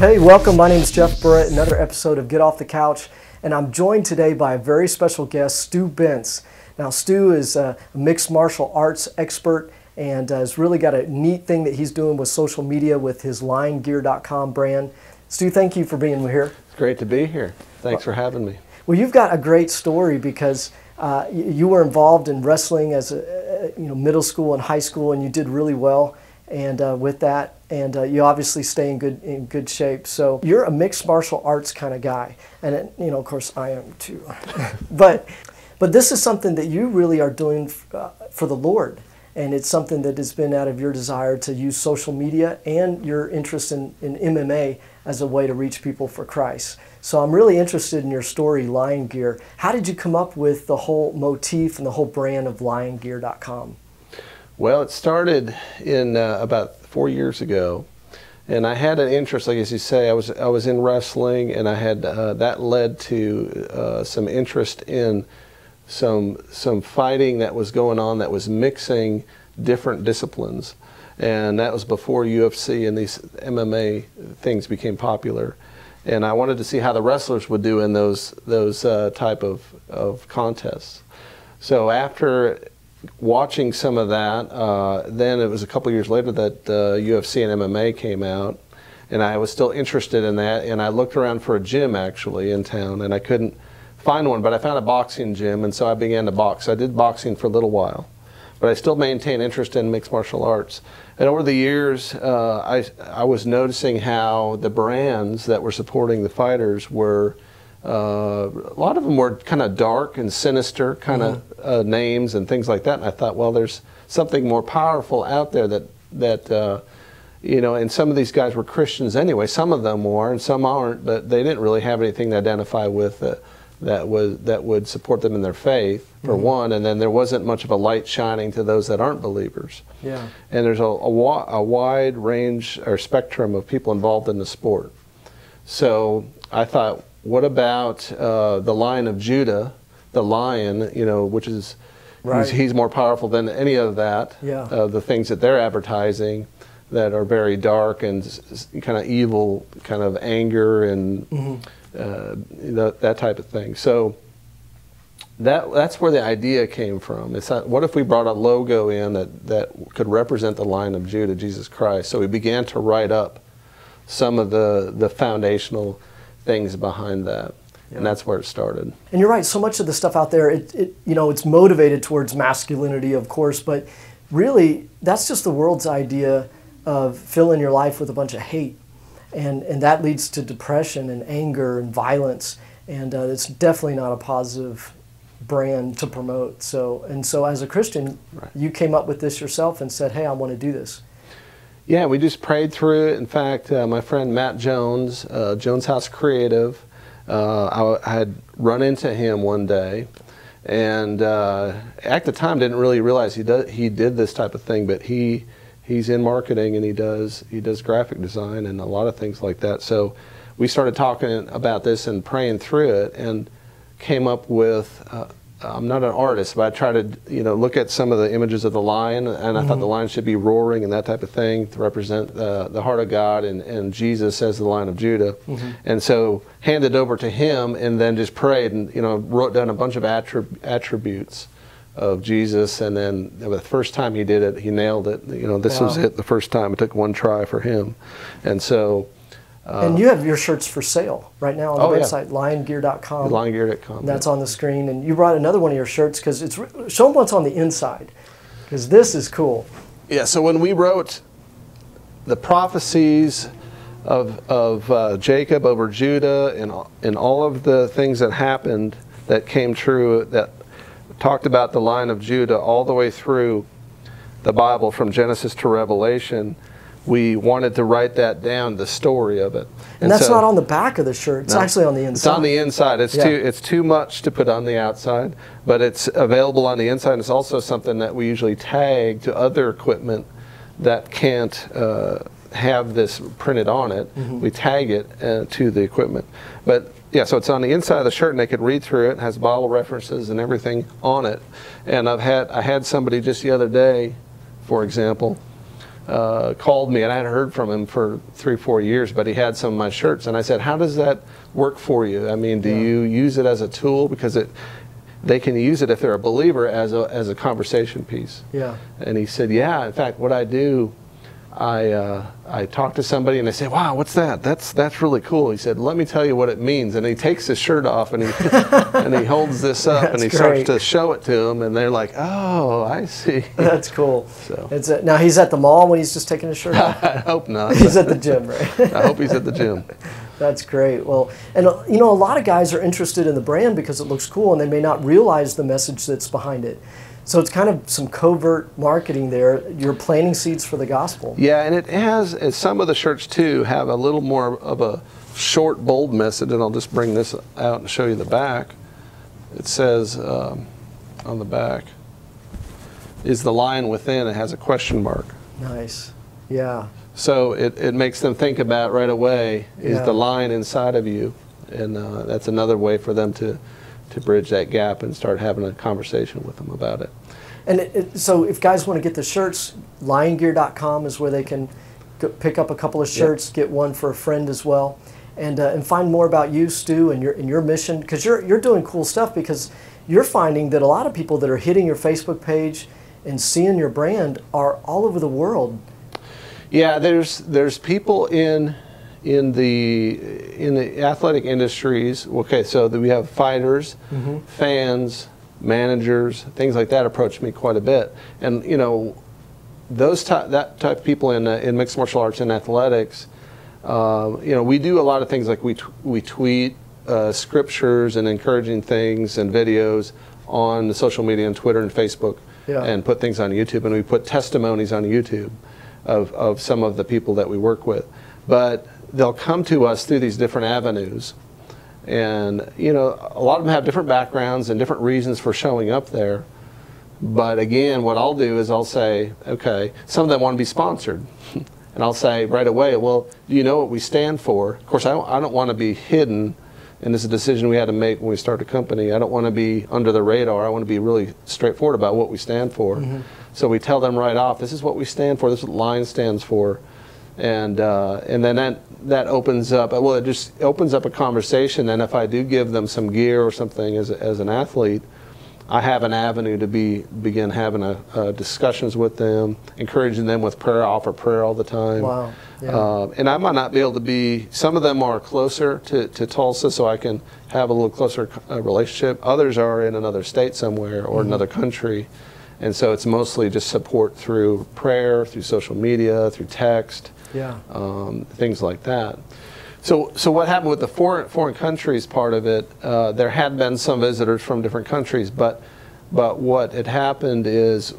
Hey, welcome. My name is Jeff Burritt, another episode of Get Off the Couch, and I'm joined today by a very special guest, Stu Bentz. Now, Stu is a mixed martial arts expert and has really got a neat thing that he's doing with social media with his liongear.com brand. Stu, thank you for being here. It's great to be here. Thanks for having me. Well, you've got a great story because you were involved in wrestling as a middle school and high school, and you did really well with that. And you obviously stay in good shape. So you're a mixed martial arts kind of guy, and of course I am too. but this is something that you really are doing for the Lord, and it's something that has been out of your desire to use social media and your interest in MMA as a way to reach people for Christ. So I'm really interested in your story, Lion Gear. How did you come up with the whole motif and the whole brand of liongear.com? Well, it started in about 4 years ago, and I had an interest, like as you say, I was in wrestling, and I had that led to some interest in some fighting that was going on that was mixing different disciplines, and that was before UFC and these MMA things became popular, and I wanted to see how the wrestlers would do in those type of contests. So after watching some of that, then it was a couple years later that UFC and MMA came out, and I was still interested in that, and I looked around for a gym actually in town, and I couldn't find one, but I found a boxing gym, and so I began to box. I did boxing for a little while, but I still maintained interest in mixed martial arts. And over the years, I was noticing how the brands that were supporting the fighters were a lot of them were kind of dark and sinister kind of names and things like that, and I thought, well, there's something more powerful out there that and some of these guys were Christians anyway. Some of them were, and some aren't, but they didn't really have anything to identify with that would support them in their faith, for one, and then there wasn't much of a light shining to those that aren't believers. Yeah. And there's a wide range or spectrum of people involved in the sport. So I thought, what about the Lion of Judah, the lion, which is, right, he's more powerful than any of that, yeah, the things that they're advertising that are very dark and kind of evil, kind of anger and that type of thing. So that's where the idea came from. It's not, what if we brought a logo in that could represent the Lion of Judah, Jesus Christ? So we began to write up some of the foundational things behind that, and that's where it started. And you're right, so much of the stuff out there, it's motivated towards masculinity, of course, but really that's just the world's idea of filling your life with a bunch of hate, and that leads to depression and anger and violence, and it's definitely not a positive brand to promote. So as a Christian, right, you came up with this yourself and said, hey, I want to do this. Yeah, we just prayed through it. In fact, my friend Matt Jones, Jones House Creative, I had run into him one day, and at the time didn't really realize he did this type of thing, but he's in marketing, and he does graphic design and a lot of things like that. So we started talking about this and praying through it, and came up with. I'm not an artist, but I try to look at some of the images of the lion, and I thought the lion should be roaring and that type of thing to represent the heart of God and Jesus as the Lion of Judah. And so handed over to him, and then just prayed and wrote down a bunch of attributes of Jesus, and then the first time he did it, he nailed it. This was it the first time. It took one try for him, and so. And you have your shirts for sale right now on the website, liongear.com. Liongear.com. That's on the screen. And you brought another one of your shirts because show them what's on the inside, because this is cool. Yeah, so when we wrote the prophecies of Jacob over Judah and all of the things that happened that came true, that talked about the Lion of Judah all the way through the Bible from Genesis to Revelation, we wanted to write that down, the story of it. And that's not on the back of the shirt. It's actually on the inside. It's on the inside. It's too much to put on the outside, but it's available on the inside. It's also something that we usually tag to other equipment that can't have this printed on it. We tag it to the equipment. But yeah, so it's on the inside of the shirt, and they could read through it. It has Bible references and everything on it. And I had somebody just the other day, for example, called me, and I hadn't heard from him for 3-4 years, but he had some of my shirts, and I said, how does that work for you? I mean, do you use it as a tool? Because they can use it if they're a believer as a conversation piece. Yeah. And he said, yeah, in fact, what I do, I talk to somebody and they say, wow, what's that? That's really cool. He said, let me tell you what it means. And he takes his shirt off and he and he holds this up and he starts to show it to them, and they're like, oh, I see. That's cool. So now he's at the mall when he's just taking his shirt off? I hope not. He's at the gym, right? I hope he's at the gym. That's great. Well, and you know, a lot of guys are interested in the brand because it looks cool, and they may not realize the message that's behind it. So it's kind of some covert marketing there. You're planting seeds for the gospel. Yeah, and it has, some of the shirts too have a little more of a short, bold message, and I'll just bring this out and show you the back. It says on the back, is the lion within? It has a question mark. Nice. Yeah. So it makes them think about right away, is the lion inside of you? And that's another way for them to bridge that gap and start having a conversation with them about it. And so if guys want to get the shirts, liongear.com is where they can pick up a couple of shirts, get one for a friend as well, and find more about you, Stu, and your mission, because you're doing cool stuff, because you're finding that a lot of people that are hitting your Facebook page and seeing your brand are all over the world. Yeah, there's people in the athletic industries. Okay, so we have fighters, fans, managers, things like that approach me quite a bit, and you know, that type of people in mixed martial arts and athletics. You know, we do a lot of things like we tweet scriptures and encouraging things and videos on the social media and Twitter and Facebook, and put things on YouTube, and we put testimonies on YouTube of some of the people that we work with, but they'll come to us through these different avenues, and you know, a lot of them have different backgrounds and different reasons for showing up there. But again, what I'll do is I'll say, okay, some of them want to be sponsored, and I'll say right away, well, do you know what we stand for? Of course, I don't want to be hidden, and this is a decision we had to make when we started a company. I don't want to be under the radar. I want to be really straightforward about what we stand for. So we tell them right off, this is what we stand for, this is what Lion stands for. And then that opens up, well, it just opens up a conversation. And if I do give them some gear or something as an athlete, I have an avenue to begin having discussions with them, encouraging them with prayer. I offer prayer all the time. Wow. Yeah. And I might not be able to be, some of them are closer to Tulsa, so I can have a little closer relationship. Others are in another state somewhere or another country. And so it's mostly just support through prayer, through social media, through text, things like that. So what happened with the foreign countries part of it, there had been some visitors from different countries, but what had happened is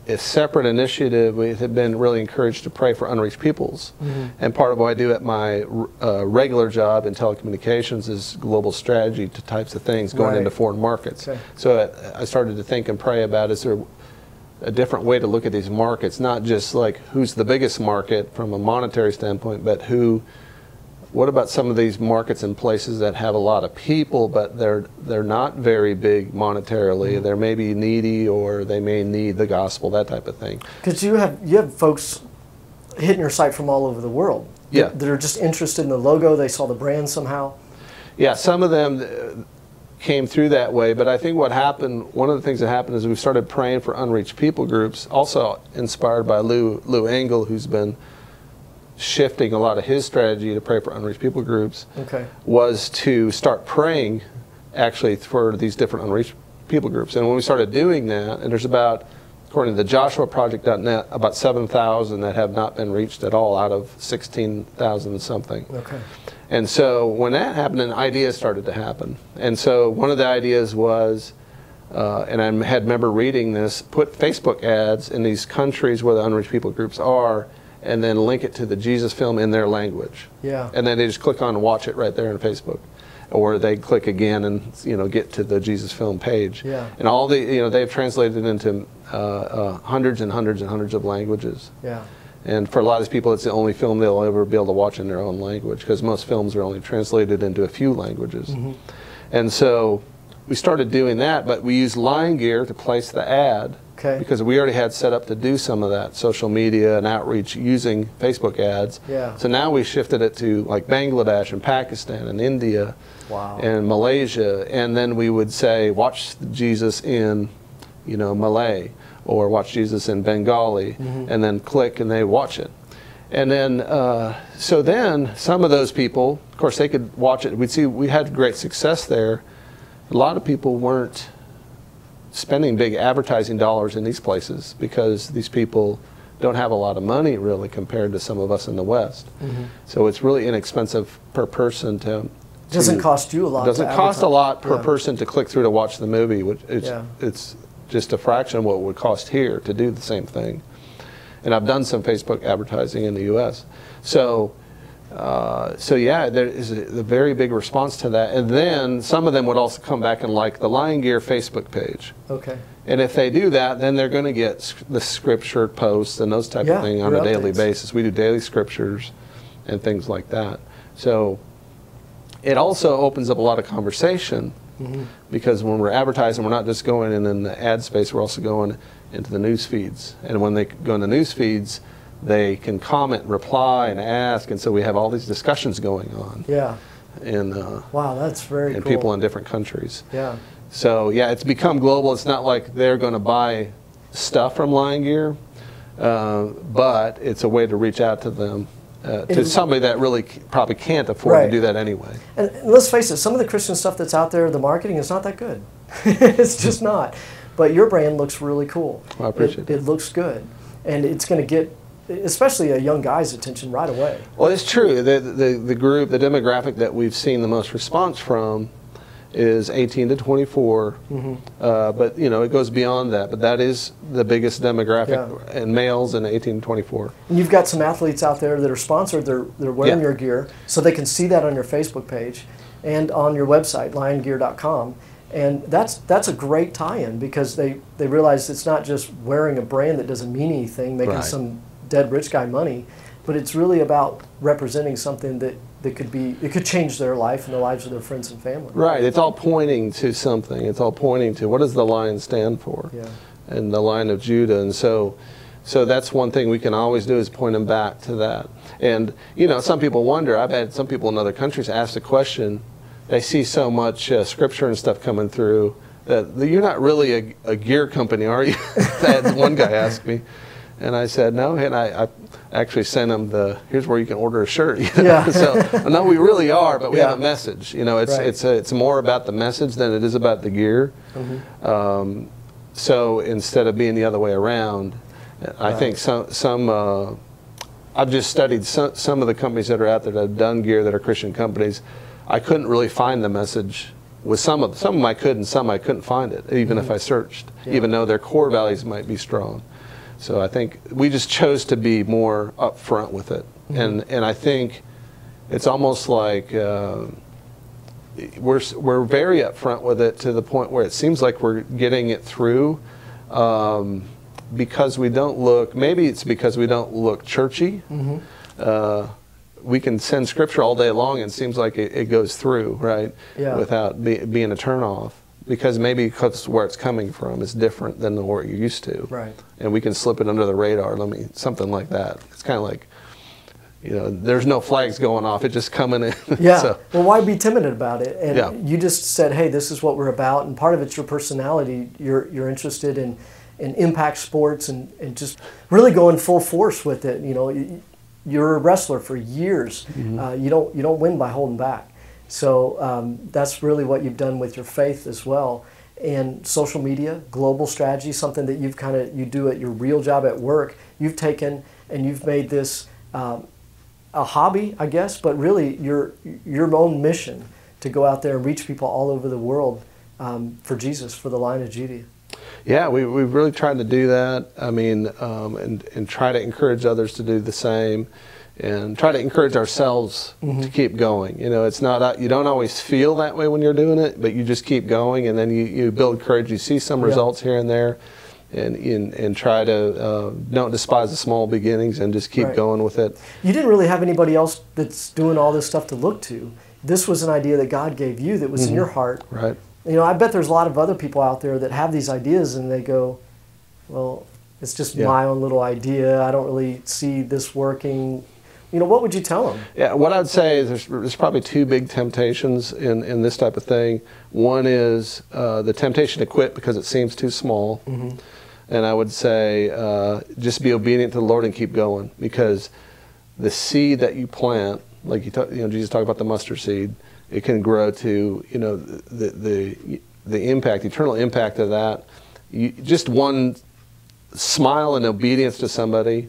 a separate initiative. We had been really encouraged to pray for unreached peoples. And part of what I do at my regular job in telecommunications is global strategy to types of things going into foreign markets. So I started to think and pray about, is there a different way to look at these markets, not just like who's the biggest market from a monetary standpoint, but what about some of these markets in places that have a lot of people, but they're not very big monetarily. They're maybe needy, or they may need the gospel, that type of thing. Because you have folks hitting your site from all over the world. That are just interested in the logo. They saw the brand somehow. Yeah, some of them came through that way, but I think what happened, one of the things that happened is we started praying for unreached people groups, also inspired by Lou Engle, who's been shifting a lot of his strategy to pray for unreached people groups, was to start praying actually for these different unreached people groups. And when we started doing that, and there's about, according to the JoshuaProject.net, about 7,000 that have not been reached at all out of 16,000 something. And so when that happened, an idea started to happen. And so one of the ideas was, and I had remember reading this, put Facebook ads in these countries where the unreached people groups are, and then link it to the Jesus film in their language. And then they just click on and watch it right there on Facebook. Or they click again and get to the Jesus film page. And all the, they've translated it into hundreds and hundreds and hundreds of languages. And for a lot of these people, it's the only film they'll ever be able to watch in their own language, because most films are only translated into a few languages. And so we started doing that, but we used Lion Gear to place the ad. Okay. Because we already had set up to do some of that social media and outreach using Facebook ads. Yeah. So now we shifted it to like Bangladesh and Pakistan and India. Wow. And Malaysia, and then we would say, watch Jesus in, you know, Malay, or watch Jesus in Bengali, and then click and they watch it. And then, so then some of those people, of course, they could watch it. We'd see we had great success there. A lot of people weren't spending big advertising dollars in these places because these people don't have a lot of money really compared to some of us in the West. So it's really inexpensive per person to. Doesn't cost you a lot. Doesn't cost a lot per person to click through to watch the movie. Which it's just a fraction of what it would cost here to do the same thing. And I've done some Facebook advertising in the U.S. So yeah, there is a very big response to that. And then some of them would also come back and like the Lion Gear Facebook page. Okay. And if they do that, then they're going to get the scripture posts and those type of things on a daily basis. We do daily scriptures and things like that. So it also opens up a lot of conversation because when we're advertising, we're not just going in the ad space, we're also going into the news feeds. And when they go in the news feeds, they can comment, reply, and ask, and so we have all these discussions going on. Yeah. And wow, that's very cool. And people in different countries. Yeah. So yeah, it's become global. It's not like they're going to buy stuff from Lion Gear, but it's a way to reach out to them. To somebody that really probably can't afford to do that anyway. And let's face it, some of the Christian stuff that's out there, the marketing is not that good. It's just not. But your brand looks really cool. Well, I appreciate it. It looks good. And it's going to get, especially a young guy's attention right away. Well, it's true. The group, the demographic that we've seen the most response from is 18 to 24, but you know it goes beyond that. But that is the biggest demographic, and males in 18 to 24. And you've got some athletes out there that are sponsored. They're wearing your gear, so they can see that on your Facebook page and on your website, liongear.com. And that's a great tie-in because they realize it's not just wearing a brand that doesn't mean anything, making some dead rich guy money, but it's really about representing something that it could change their life and the lives of their friends and family. Right. It's all pointing to something. It's all pointing to what does the lion stand for? Yeah. And the Lion of Judah. And so that's one thing we can always do is point them back to that. And you know, some people wonder. I've had some people in other countries ask the question. They see so much scripture and stuff coming through that you're not really a gear company, are you? That one guy asked me. And I said, no, and I actually sent him here's where you can order a shirt. You know? So, no, we really are, but we have a message. You know, it's more about the message than it is about the gear. So instead of being the other way around, I think I've just studied some of the companies that are out there that have done gear that are Christian companies. I couldn't really find the message with some of them. I could and some I couldn't find it, even if I searched, even though their core values might be strong. So I think we just chose to be more upfront with it, and I think it's almost like we're very upfront with it to the point where it seems like we're getting it through because we don't look. Maybe it's because we don't look churchy. We can send scripture all day long, and it seems like it goes through without being a turnoff. Because maybe where it's coming from is different than where you're used to. Right. And we can slip it under the radar, something like that. It's kind of like, you know, there's no flags going off, it's just coming in. Yeah, so. Well, why be timid about it? And you just said, hey, this is what we're about, and part of it's your personality. You're interested in impact sports and just really going full force with it. You know, you're a wrestler for years. You don't win by holding back. So that's really what you've done with your faith as well. And social media, global strategy, something that you do at your real job at work. You've taken and you've made this a hobby, I guess, but really your own mission to go out there and reach people all over the world for Jesus, for the Lion of Judah. Yeah, we've really tried to do that. I mean, and try to encourage others to do the same. And try to encourage ourselves to keep going. You know, it's not, you don't always feel that way when you're doing it, but you just keep going, and then you build courage. You see some results here and there, and try to don't despise the small beginnings and just keep going with it. You didn't really have anybody else that's doing all this stuff to look to. This was an idea that God gave you that was in your heart. Right. You know, I bet there's a lot of other people out there that have these ideas and they go, well, it's just my own little idea. I don't really see this working. You know, what would you tell them? Yeah, what I'd say is there's probably two big temptations in this type of thing. One is the temptation to quit because it seems too small. Mm-hmm. And I would say just be obedient to the Lord and keep going, because the seed that you plant, like Jesus talked about the mustard seed, it can grow to, you know, the impact, eternal impact of that. Just one smile and obedience to somebody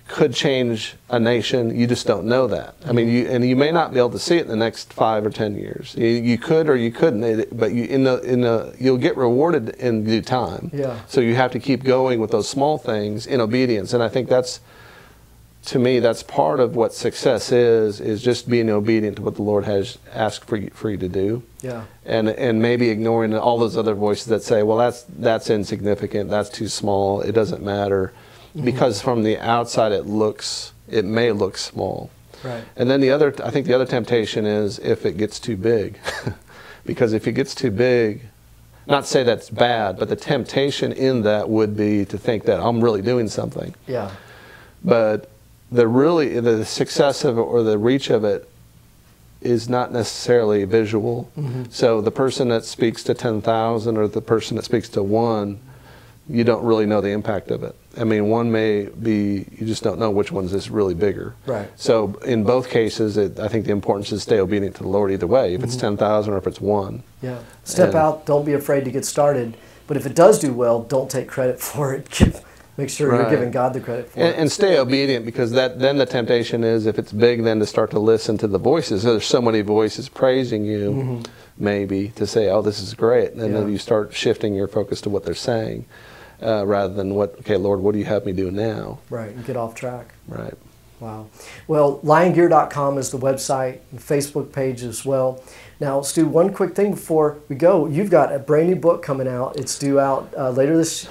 could change a nation. You just don't know that. I mean, you may not be able to see it in the next 5 or 10 years. You could or you couldn't, but you'll get rewarded in due time. Yeah. So you have to keep going with those small things in obedience, and I think that's, to me, that's part of what success is just being obedient to what the Lord has asked for you to do. Yeah. And maybe ignoring all those other voices that say, well, that's insignificant, that's too small, it doesn't matter. Mm-hmm. Because from the outside it may look small. Right. And then I think the other temptation is if it gets too big. Because if it gets too big, not to say that's bad, but the temptation in that would be to think that I'm really doing something. Yeah. But the success of it or the reach of it is not necessarily visual. Mm-hmm. So the person that speaks to 10,000 or the person that speaks to 1, you don't really know the impact of it. I mean, one may be, you just don't know which one's is really bigger. Right. So in both cases, I think the importance is stay obedient to the Lord either way, if it's 10,000 or if it's 1. Yeah. Step out, don't be afraid to get started. But if it does do well, don't take credit for it. Make sure you're giving God the credit for it. And stay obedient, because then the temptation is, if it's big, then to start to listen to the voices. There's so many voices praising you, maybe, to say, oh, this is great. And then you start shifting your focus to what they're saying. Rather than okay, Lord, what do you have me do now? Right, and get off track. Right. Wow. Well, liongear.com is the website and Facebook page as well. Now, Stu, one quick thing before we go. You've got a brand new book coming out. It's due out later this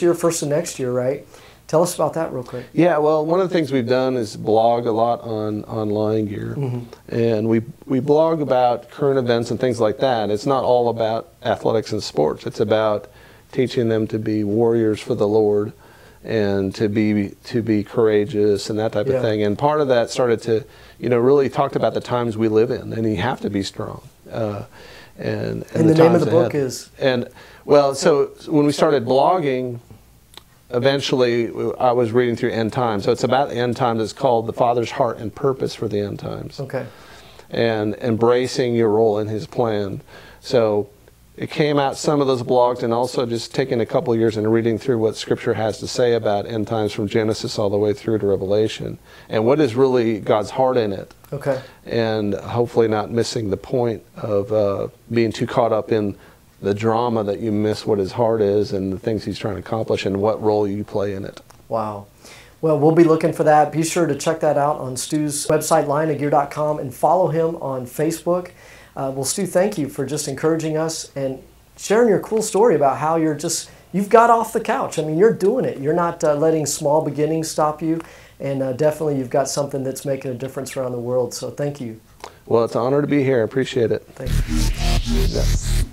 year, first of next year, right? Tell us about that real quick. Yeah, well, one of the things we've done is blog a lot on Lion Gear. Mm-hmm. And we blog about current events and things like that. It's not all about athletics and sports. It's about teaching them to be warriors for the Lord and to be courageous and that type of thing. And part of that started to, really talked about the times we live in, and you have to be strong. And the name of the book is? And well, so when we started blogging, eventually I was reading through End Times. So it's about the End Times. It's called The Father's Heart and Purpose for the End Times. Okay. And embracing your role in His plan. So it came out, some of those blogs, and also just taking a couple of years and reading through what Scripture has to say about end times from Genesis all the way through to Revelation, and what is really God's heart in it. Okay. And hopefully not missing the point of being too caught up in the drama that you miss what His heart is and the things He's trying to accomplish and what role you play in it. Wow. Well, we'll be looking for that. Be sure to check that out on Stu's website, liongear.com, and follow him on Facebook. Well, Stu, thank you for just encouraging us and sharing your cool story about how you've got off the couch. I mean, you're doing it. You're not letting small beginnings stop you, and definitely you've got something that's making a difference around the world. So thank you. Well, it's an honor to be here. I appreciate it. Thank you. Yes.